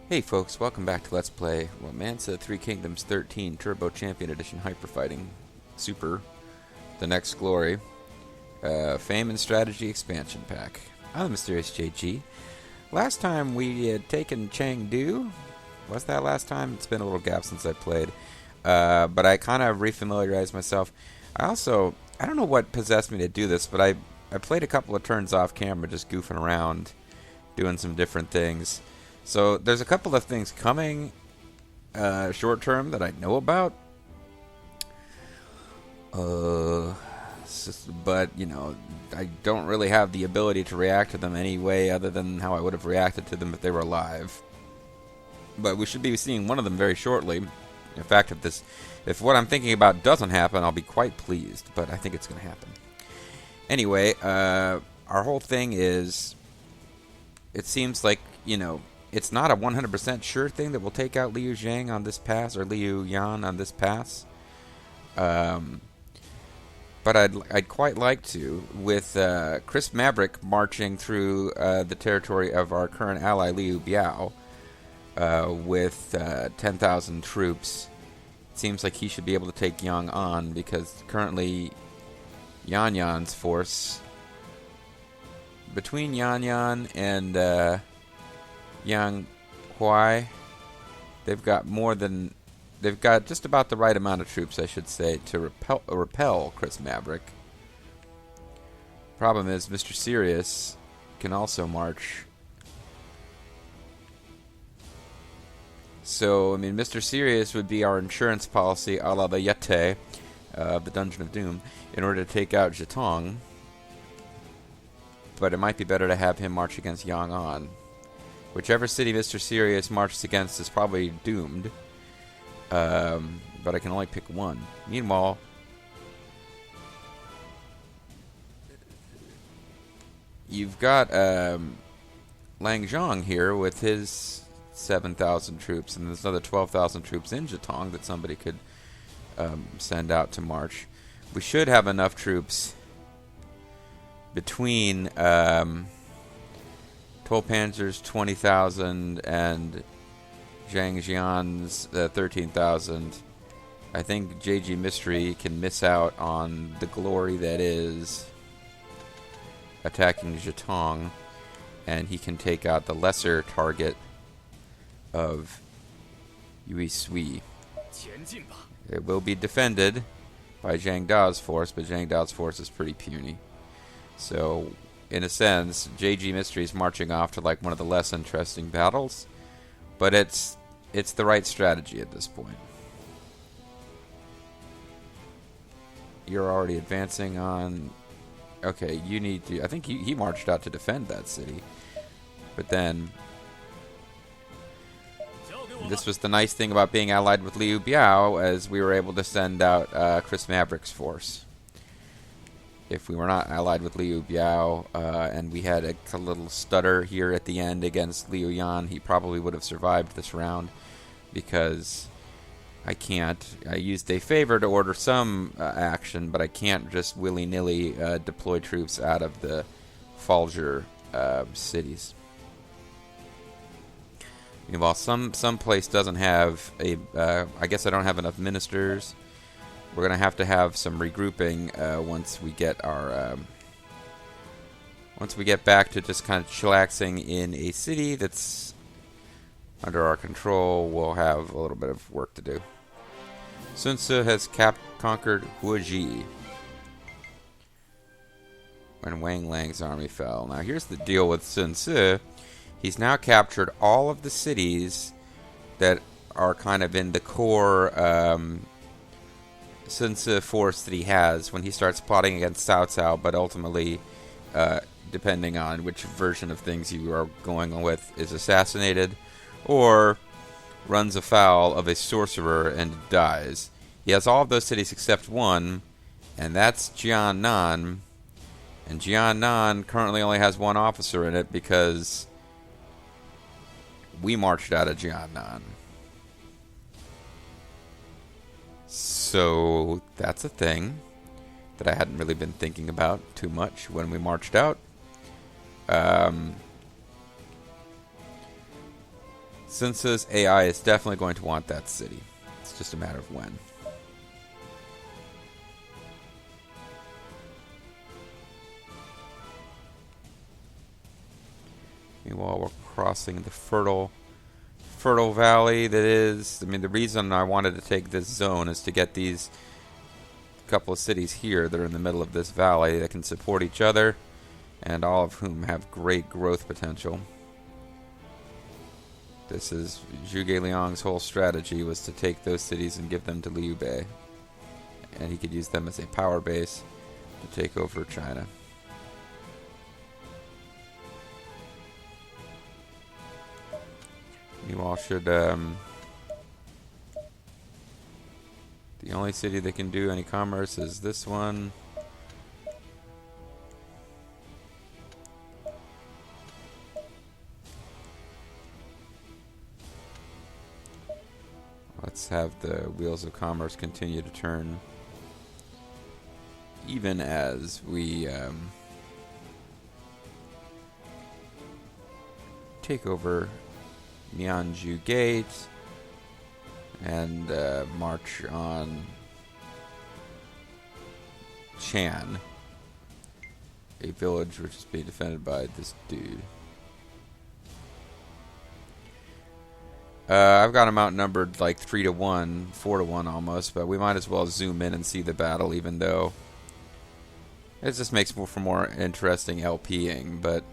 Hey folks, welcome back to Let's Play Romanza Three Kingdoms 13 Turbo Champion Edition Hyper Fighting Super The Next Glory Fame and Strategy Expansion Pack. I'm the Mysterious JG. Last time we had taken Chengdu. Was that last time? It's been a little gap since I played. But I kind of refamiliarized myself. I don't know what possessed me to do this, but I played a couple of turns off camera just goofing around, doing some different things. So there's a couple of things coming short term that I know about. But, you know, I don't really have the ability to react to them any way other than how I would have reacted to them if they were alive. But we should be seeing one of them very shortly. In fact, if what I'm thinking about doesn't happen, I'll be quite pleased. But I think it's going to happen. Anyway, our whole thing is, it seems like, you know, it's not a 100% sure thing that we'll take out Liu Yan on this pass, or Liu Yan on this pass. But I'd quite like to, with Chris Maverick marching through the territory of our current ally Liu Biao with 10,000 troops. It seems like he should be able to take Yang on, because currently Yan's force, between Yan and Yang Huai, they've got just about the right amount of troops, I should say, to repel Chris Maverick. Problem is, Mr. Sirius can also march. So, I mean, Mr. Sirius would be our insurance policy a la the Yete of the Dungeon of Doom in order to take out Zhetong. But it might be better to have him march against Yang An. Whichever city Mr. Sirius marches against is probably doomed. But I can only pick one. Meanwhile, you've got Lang Zhang here with his 7,000 troops, and there's another 12,000 troops in Zhetong that somebody could send out to march. We should have enough troops between Tolpanzer's 20,000 and Zhang Jian's 13,000. I think JG Mystery can miss out on the glory that is attacking Zhetong, and he can take out the lesser target of Yui Sui. It will be defended by Zhang Dao's force, but Zhang Dao's force is pretty puny. So, in a sense, JG Mystery is marching off to like one of the less interesting battles, but it's the right strategy at this point. You're already advancing on. Okay, you need to. I think he marched out to defend that city, but then this was the nice thing about being allied with Liu Biao, as we were able to send out Chris Maverick's force. If we were not allied with Liu Biao, and we had a little stutter here at the end against Liu Yan, he probably would have survived this round, because I can't. I used a favor to order some action, but I can't just willy-nilly deploy troops out of the Falger cities. While some place doesn't have a, I guess I don't have enough ministers. We're gonna have to have some regrouping once we get our once we get back to just kind of chillaxing in a city that's under our control. We'll have a little bit of work to do. Sun Ce has conquered Huaji when Wang Lang's army fell. Now here's the deal with Sun Ce. He's now captured all of the cities that are kind of in the core Sun Ce force that he has when he starts plotting against Cao Cao, but ultimately, depending on which version of things you are going with, is assassinated or runs afoul of a sorcerer and dies. He has all of those cities except one, and that's Jiannan. And Jiannan currently only has one officer in it because we marched out of Jiannan. So that's a thing that I hadn't really been thinking about too much when we marched out. Since AI is definitely going to want that city. It's just a matter of when. Meanwhile, we're crossing the fertile valley that is... I mean, the reason I wanted to take this zone is to get these couple of cities here that are in the middle of this valley that can support each other, and all of whom have great growth potential. This is Zhuge Liang's whole strategy, was to take those cities and give them to Liu Bei. And he could use them as a power base to take over China. Meanwhile, should the only city that can do any commerce is this one. Let's have the wheels of commerce continue to turn, even as we take over Mianju Gate and march on Chan, a village which is being defended by this dude. I've got them outnumbered like 3-1, 4-1 almost, but we might as well zoom in and see the battle, even though it just makes for more interesting LPing, but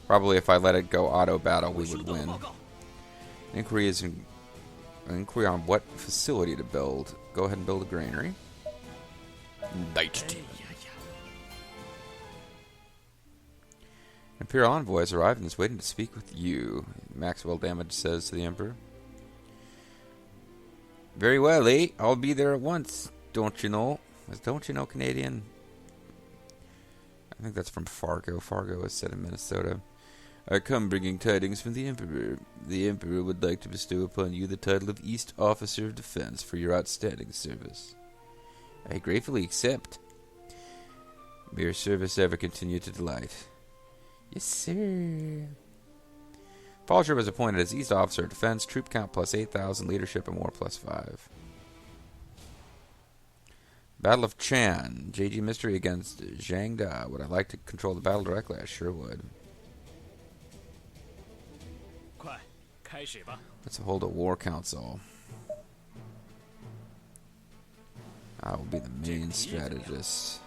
probably if I let it go auto battle, we would win. Inquiry is inquiry on what facility to build. Go ahead and build a granary. Imperial envoy has arrived and is waiting to speak with you, Maxwell Damage says to the Emperor. Very well, Lee. I'll be there at once. Don't you know? Don't you know Canadian? I think that's from Fargo. Fargo is set in Minnesota. I come bringing tidings from the Emperor. The Emperor would like to bestow upon you the title of East Officer of Defense for your outstanding service. I gratefully accept. May your service ever continue to delight. Yes, sir. Falcher was appointed as East Officer of Defense, troop count plus 8,000, leadership and war plus 5. Battle of Chan. JG Mystery against Zhang Da. Would I like to control the battle directly? I sure would. Let's hold a war council. I will be the main strategist.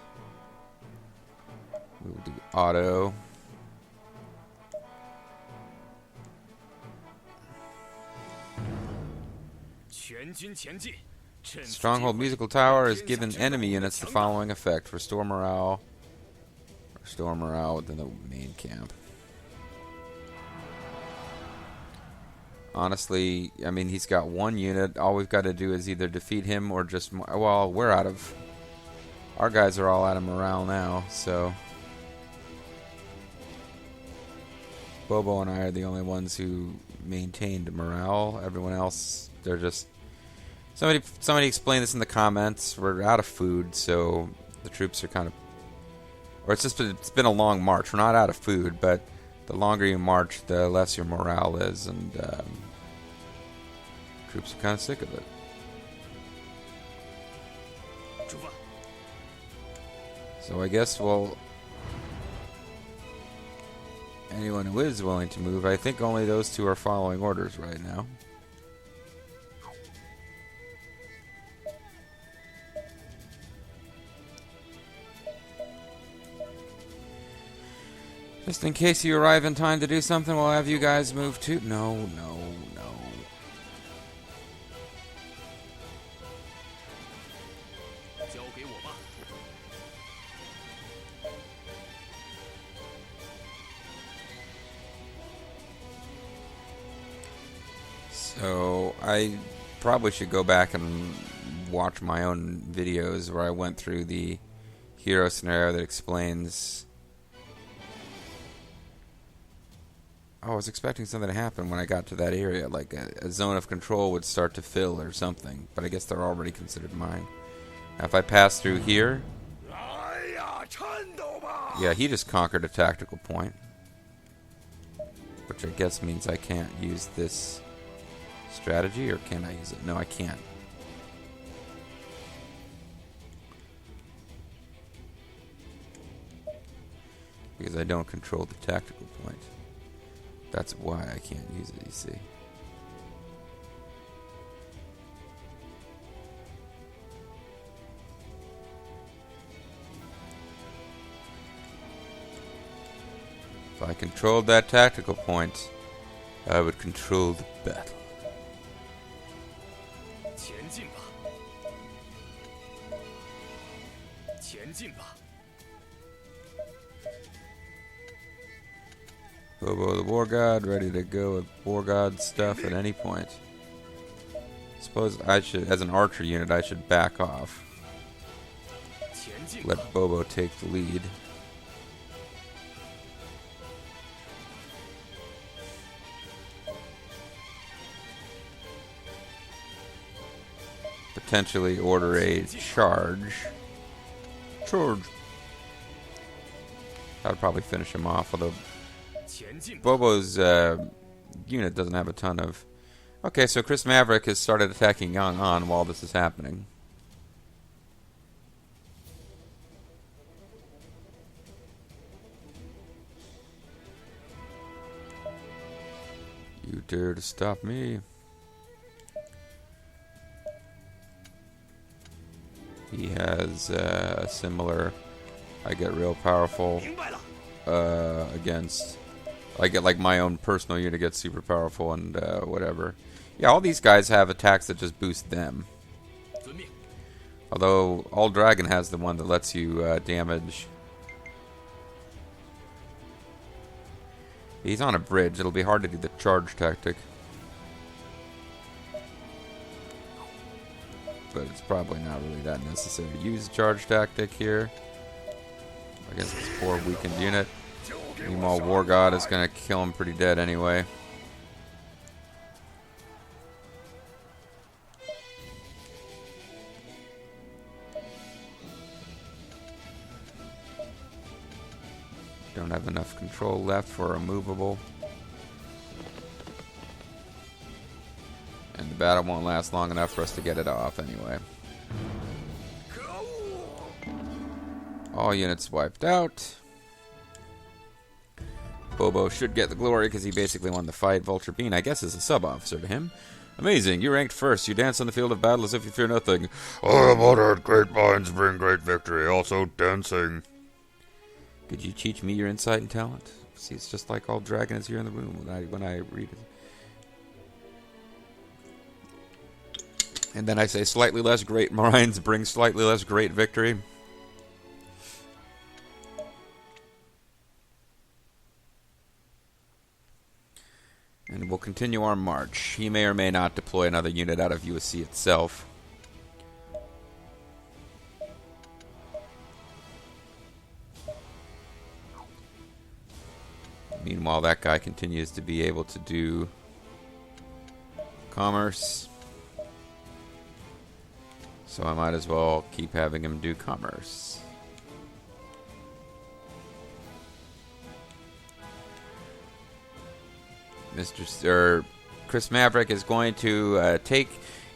We will do auto. Stronghold Musical Tower is given enemy units the following effect. Restore morale within the main camp. Honestly, I mean, he's got one unit. All we've got to do is either defeat him or just... Well, we're out of... Our guys are all out of morale now, so... Bobo and I are the only ones who maintained morale. Everyone else, they're just... Somebody explained this in the comments. We're out of food, so the troops are kind of... Or it's been a long march. We're not out of food, but the longer you march, the less your morale is, and troops are kind of sick of it. So I guess, well... Anyone who is willing to move, I think only those two are following orders right now. Just in case you arrive in time to do something, we'll have you guys move too. No. So, I probably should go back and watch my own videos where I went through the hero scenario that explains... I was expecting something to happen when I got to that area, like a zone of control would start to fill or something, but I guess they're already considered mine. Now if I pass through here... Yeah, he just conquered a tactical point. Which which I guess means I can't use this strategy, or can I use it? No, I can't. Because I don't control the tactical point. That's why I can't use it, you see. If I controlled that tactical point, I would control the battle. Bobo the War God, ready to go with War God stuff at any point. Suppose I should, as an archer unit, I should back off. Let Bobo take the lead. Potentially order a charge. Charge. That would probably finish him off, although Bobo's unit doesn't have a ton of... Okay, so Chris Maverick has started attacking Yang Han while this is happening. You dare to stop me? He has a similar... I get real powerful against... I get like my own personal unit gets super powerful and whatever. Yeah, all these guys have attacks that just boost them. Although All Dragon has the one that lets you damage. He's on a bridge. It'll be hard to do the charge tactic. But it's probably not really that necessary to use the charge tactic here against this poor weakened unit. Meanwhile, War God is going to kill him pretty dead anyway. Don't have enough control left for a movable. And the battle won't last long enough for us to get it off anyway. All units wiped out. Bobo should get the glory because he basically won the fight. Vulture Bean, I guess, is a sub-officer to him. Amazing, you ranked first. You dance on the field of battle as if you fear nothing. I am honored. Great minds bring great victory. Also dancing. Could you teach me your insight and talent? See, it's just like All Dragon is here in the room when I read it. And then I say, slightly less great minds bring slightly less great victory. And we'll continue our march. He may or may not deploy another unit out of USC itself. Meanwhile, that guy continues to be able to do commerce. So I might as well keep having him do commerce. Chris Maverick is going to take...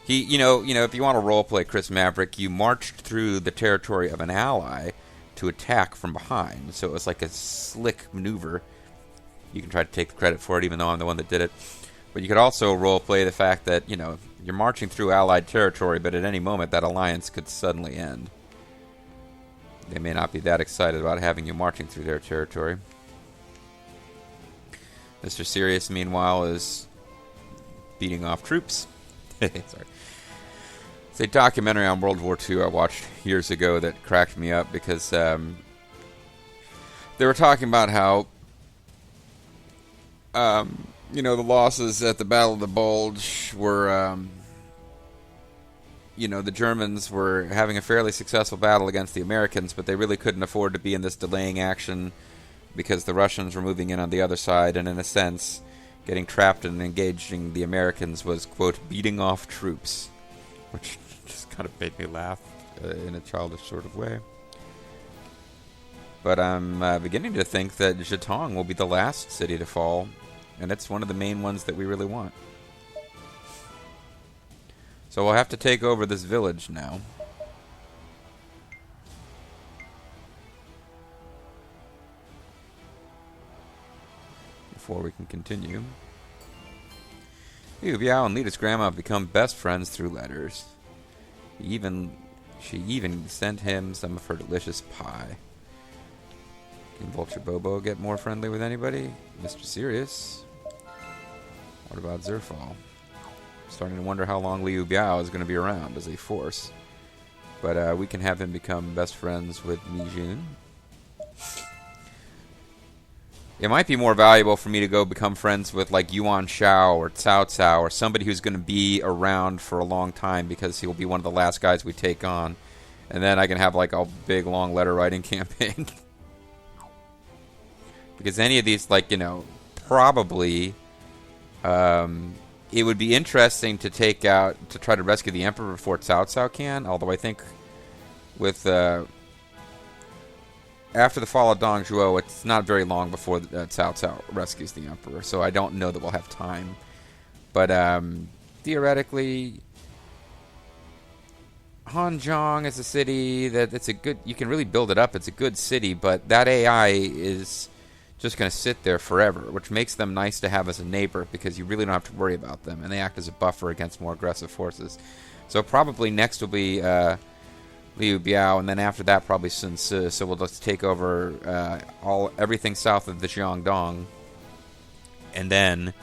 if you want to roleplay Chris Maverick, you marched through the territory of an ally to attack from behind. So it was like a slick maneuver. You can try to take the credit for it, even though I'm the one that did it. But you could also roleplay the fact that, you're marching through allied territory, but at any moment that alliance could suddenly end. They may not be that excited about having you marching through their territory. Mr. Sirius, meanwhile, is beating off troops. Sorry. It's a documentary on World War II I watched years ago that cracked me up because they were talking about how the losses at the Battle of the Bulge were, the Germans were having a fairly successful battle against the Americans, but they really couldn't afford to be in this delaying action because the Russians were moving in on the other side, and in a sense, getting trapped and engaging the Americans was, quote, beating off troops, which just kind of made me laugh in a childish sort of way. But I'm beginning to think that Zhejiang will be the last city to fall And it's one of the main ones that we really want. So we'll have to take over this village now. Before we can continue. Liu Biao and Lita's grandma have become best friends through letters. She even sent him some of her delicious pie. Can Vulture Bobo get more friendly with anybody? Mr. Sirius. What about Zerfall? Starting to wonder how long Liu Biao is going to be around as a force. But we can have him become best friends with Mi Jun. It might be more valuable for me to go become friends with like Yuan Shao or Cao Cao or somebody who's going to be around for a long time because he'll be one of the last guys we take on. And then I can have like a big long letter writing campaign. Because any of these, like, you know, probably it would be interesting to take out, to try to rescue the Emperor before Cao Cao can. Although I think with after the fall of Dong Zhuo, it's not very long before Cao Cao rescues the Emperor, so I don't know that we'll have time. But theoretically, Hanzhong is a city that it's a good. You can really build it up. It's a good city, but that AI is just going to sit there forever, which makes them nice to have as a neighbor because you really don't have to worry about them, and they act as a buffer against more aggressive forces. So probably next will be Liu Biao, and then after that probably Sun Ce. So we'll just take over everything south of the Jiangdong, and then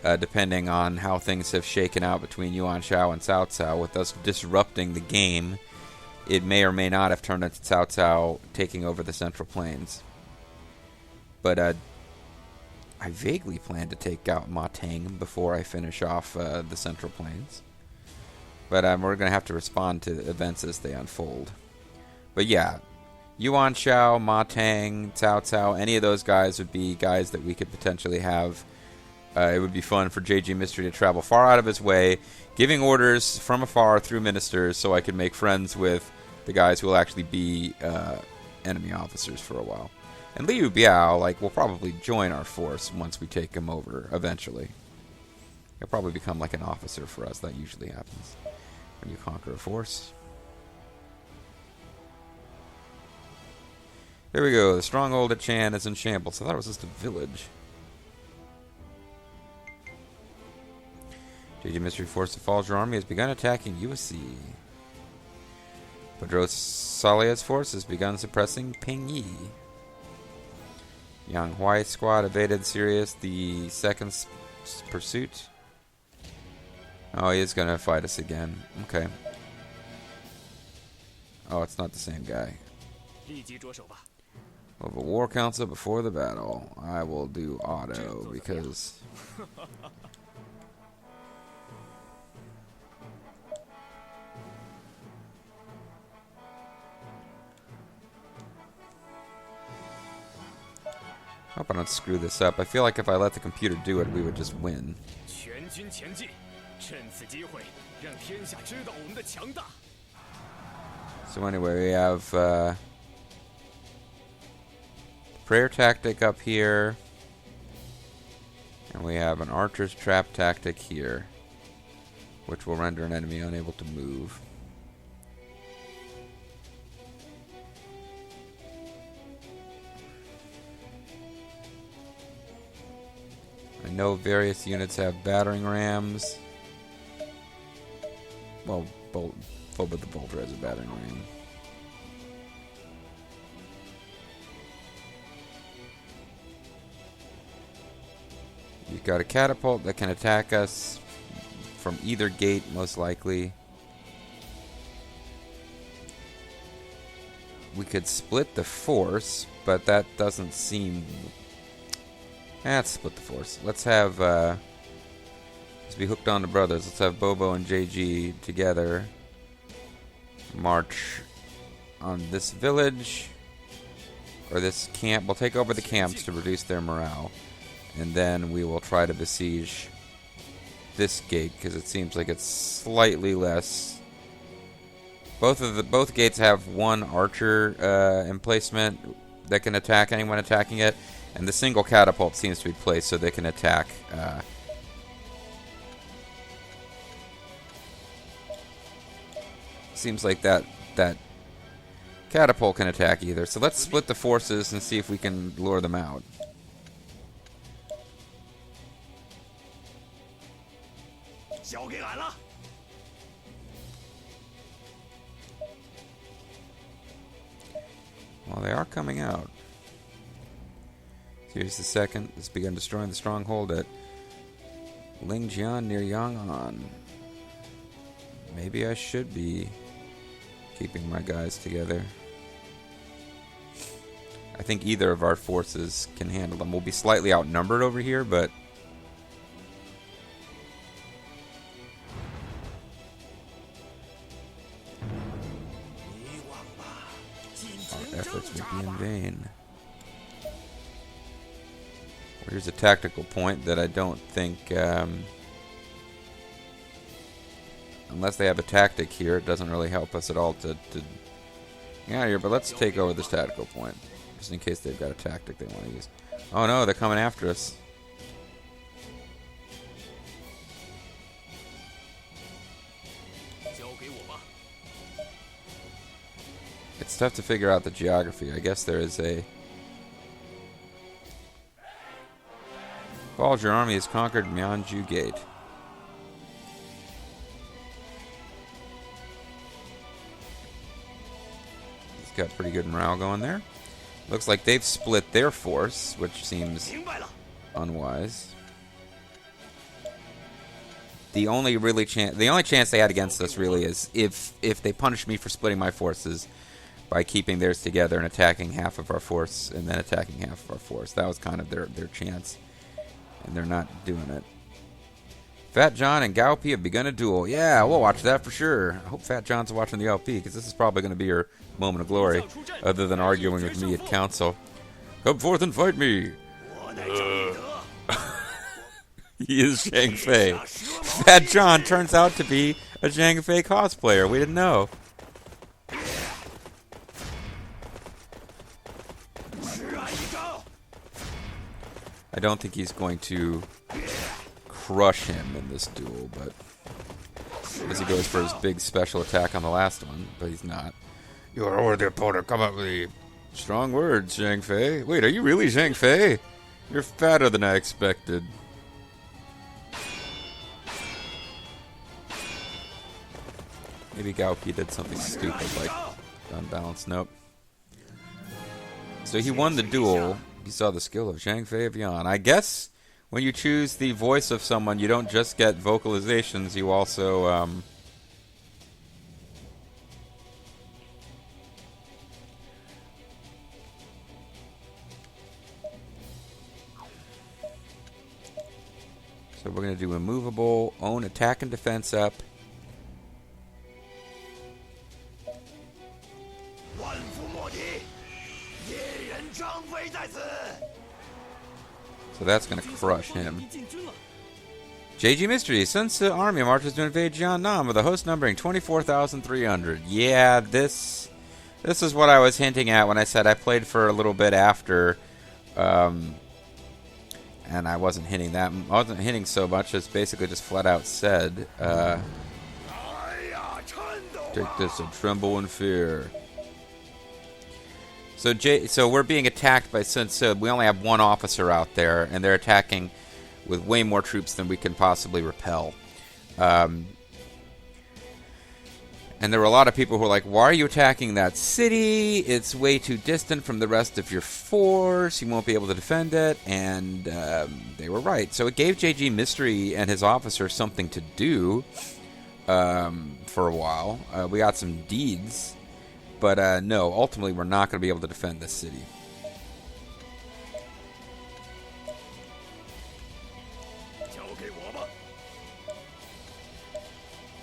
depending on how things have shaken out between Yuan Shao and Cao Cao, with us disrupting the game, it may or may not have turned into Cao Cao taking over the Central Plains. But I vaguely plan to take out Ma Teng before I finish off the Central Plains. But we're going to have to respond to events as they unfold. But yeah, Yuan Shao, Ma Teng, Cao Cao, any of those guys would be guys that we could potentially have. It would be fun for JG Mystery to travel far out of his way, giving orders from afar through ministers so I could make friends with the guys who will actually be enemy officers for a while. And Liu Biao, like, will probably join our force once we take him over eventually. He'll probably become like an officer for us. That usually happens when you conquer a force. Here we go. The stronghold at Chan is in shambles. I thought it was just a village. JG Mystery Force of Fallsure Army has begun attacking USC. Pedro Salia's force has begun suppressing Pingyi. Yang Huai's squad evaded Sirius the second pursuit. Oh, he is going to fight us again. Okay. Oh, it's not the same guy. We'll have a war council before the battle. I will do auto because... Hope I don't screw this up. I feel like if I let the computer do it, we would just win. So anyway, we have prayer tactic up here, and we have an archer's trap tactic here, which will render an enemy unable to move. I know various units have battering rams. Well, Boba the Bolter has a battering ram. You've got a catapult that can attack us from either gate, most likely. We could split the force, but that doesn't seem... Let's split the force. Let's have, let's be hooked on to brothers. Let's have Bobo and JG together march on this village, or this camp. We'll take over the camps to reduce their morale, and then we will try to besiege this gate, because it seems like it's slightly less. Both gates have one archer emplacement that can attack anyone attacking it. And the single catapult seems to be placed so they can attack. Seems like that catapult can attack either. So let's split the forces and see if we can lure them out. Well, they are coming out. Here's the second. It's begun destroying the stronghold at Lingjian near Yang'an. Maybe I should be keeping my guys together. I think either of our forces can handle them. We'll be slightly outnumbered over here, but our efforts would be in vain. Here's a tactical point that I don't think, unless they have a tactic here, it doesn't really help us at all to get out of here. But let's take over this tactical point, just in case they've got a tactic they want to use. Oh no, they're coming after us. It's tough to figure out the geography. I guess there is a... Falls, your army has conquered Myeonju Gate. He's got pretty good morale going there. Looks like they've split their force, which seems unwise. The only chance they had against us really is if they punish me for splitting my forces by keeping theirs together and attacking half of our force and then attacking half of our force. That was kind of their chance. And they're not doing it. Fat John and Gao Pi have begun a duel. Yeah, we'll watch that for sure. I hope Fat John's watching the LP, because this is probably going to be your moment of glory, other than arguing with me at council. Come forth and fight me. He is Zhang Fei. Fat John turns out to be a Zhang Fei cosplayer. We didn't know. I don't think he's going to crush him in this duel, but as he goes for his big special attack on the last one, but he's not. You are a worthy opponent. Come at me. Strong words, Zhang Fei. Wait, are you really Zhang Fei? You're fatter than I expected. Maybe Gao Pi did something stupid like unbalanced. Nope. So he won the duel. You saw the skill of Zhang Fei of Yan. I guess when you choose the voice of someone, you don't just get vocalizations, you also... So we're going to do immovable, own attack and defense up. So that's going to crush him. JG Mystery. Sun Tzu army marches to invade Jiangnan with a host numbering 24,300. Yeah, this is what I was hinting at when I said I played for a little bit after, and I wasn't hitting that. I wasn't hitting so much as basically just flat out said, take this and tremble in fear. So we're being attacked by Sun Tzu. We only have one officer out there, and they're attacking with way more troops than we can possibly repel. And there were a lot of people who were like, why are you attacking that city? It's way too distant from the rest of your force. You won't be able to defend it. And they were right. So it gave JG Mystery and his officer something to do for a while. We got some deeds. But no, ultimately we're not going to be able to defend this city.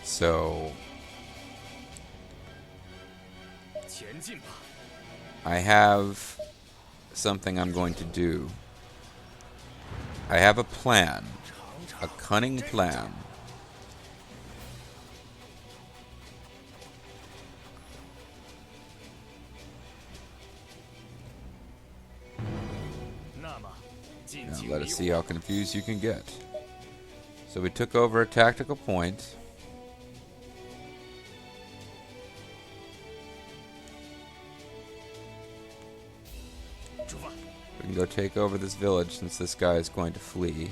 So I have something I'm going to do. I have a plan, a cunning plan. let us see how confused you can get. So we took over a tactical point. We can go take over this village since this guy is going to flee.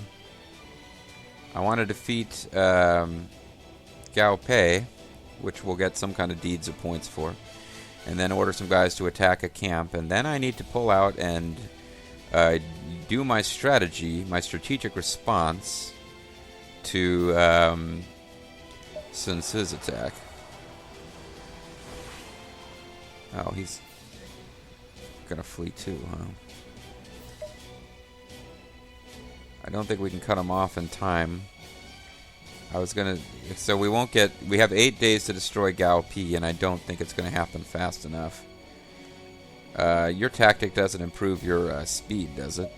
I want to defeat Gao Pei, which we'll get some kind of deeds of points for, and then order some guys to attack a camp, and then I need to pull out and do my strategy, my strategic response to Sun Tzu's attack. Oh, he's gonna flee too, huh? I don't think we can cut him off in time. I was gonna... So we won't get... We have 8 days to destroy Gao Pi, and I don't think it's gonna happen fast enough. Your tactic doesn't improve your speed, does it?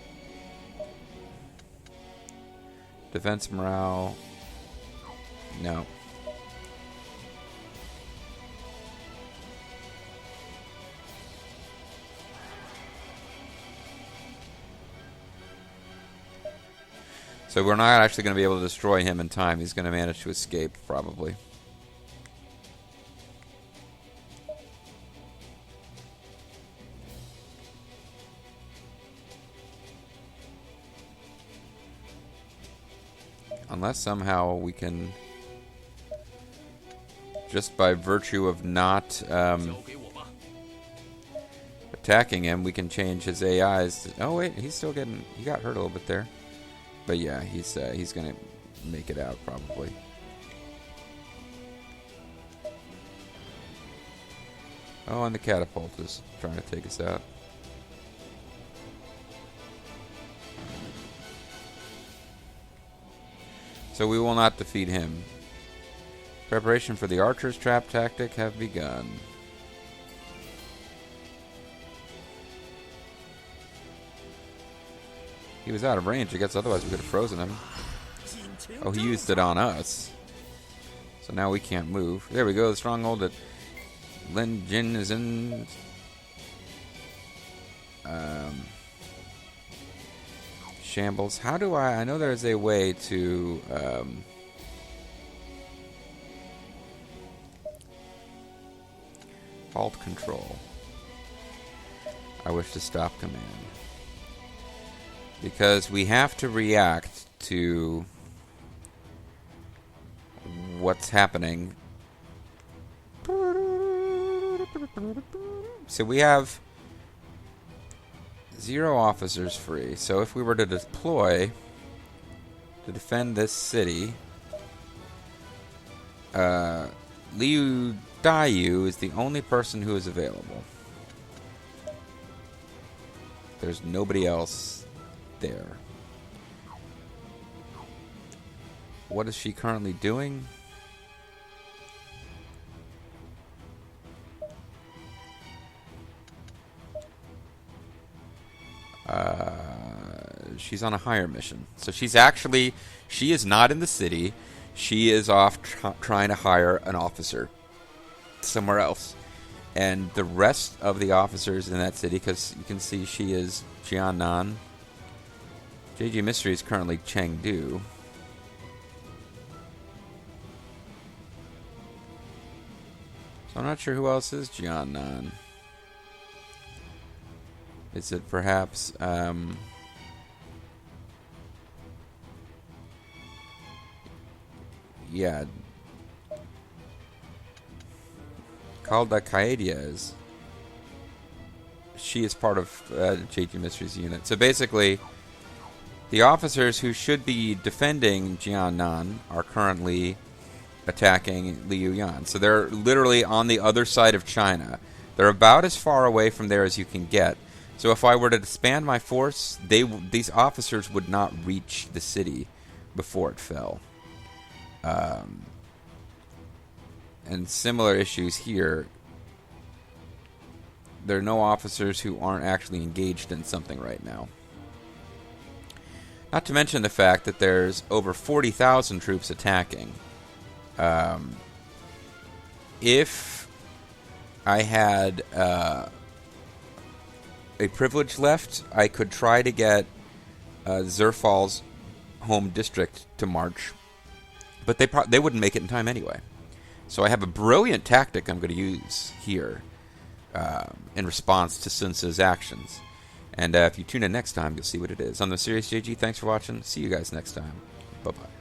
Defense morale... No. So we're not actually going to be able to destroy him in time. He's going to manage to escape, probably. Unless somehow we can, just by virtue of not attacking him, we can change his AIs. Oh wait, he's still getting... He got hurt a little bit there. But yeah, he's gonna make it out probably. Oh, and the catapult is trying to take us out. So we will not defeat him. Preparation for the archer's trap tactic have begun. He was out of range, I guess, otherwise we could have frozen him. Oh, he used it on us. So now we can't move. There we go, the stronghold that Lin Jin is in. Shambles. How do I know there's a way to... halt control. I wish to stop command. Because we have to react to what's happening. So we have 0 officers free. So if we were to deploy to defend this city, Liu Yan is the only person who is available. There's nobody else there. What is she currently doing? She's on a higher mission. So she is not in the city. She is off trying to hire an officer somewhere else. And the rest of the officers in that city, because you can see she is Jiannan. JG Mystery is currently Chengdu. So I'm not sure who else is Jiannan. Is it perhaps... yeah. Kalda Kaedia is... She is part of JG Mystery's unit. So basically... The officers who should be defending Jiannan are currently attacking Liu Yan. So they're literally on the other side of China. They're about as far away from there as you can get. So if I were to disband my force, these officers would not reach the city before it fell. And similar issues here. There are no officers who aren't actually engaged in something right now. Not to mention the fact that there's over 40,000 troops attacking. If I had a privilege left, I could try to get Zerfal's home district to march, but they wouldn't make it in time anyway. So I have a brilliant tactic I'm going to use here in response to Sun Tzu's actions. And if you tune in next time, you'll see what it is. On the Serious JG, thanks for watching. See you guys next time. Bye-bye.